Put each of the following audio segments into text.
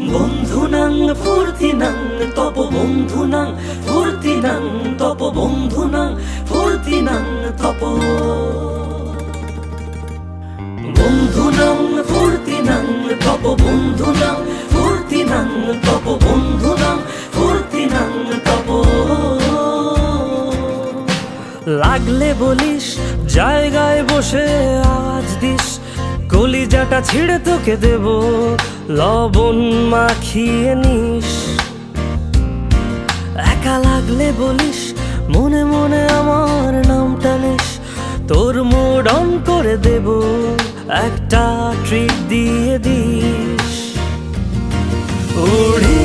বন্ধুনাং ফুর্তিনাং তপ বন্ধুনাং ফুর্তিনাং তপ বন্ধুনাং ফুর্তিনাং তপ বন্ধুনাং ফুর্তিনাং তপ বন্ধুনাং ফুর্তিনাং তপ বন্ধুনাং ফুর্তিনাং তপ। লাগলে বলিস জায়গায় বসে আওয়াজ দিস, কলিজাটা ছিঁড়ে তোকে দেব লবণ মাখিয়ে নিস। একা লাগলে বলিস মনে মনে আমার নামটা নিস, তোর মুড অন করে দেব একটা ট্রিট দিয়ে দিস। উড়ি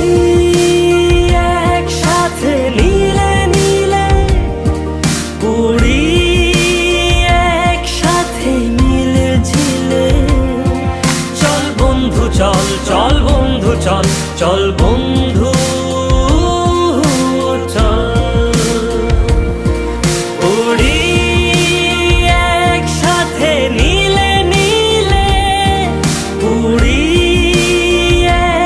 একসাথে নীলে নীলে, উড়ি একসাথে মিলে ঝিলে, চল বন্ধু চল, চল বন্ধু চল, চল বন্ধু চল। উড়ি একসাথে নীলে নীলে, উড়ি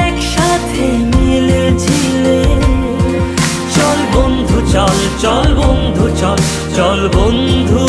একসাথে মিলে ঝিলে, চল বন্ধু চল, চল বন্ধু চল, চল বন্ধু।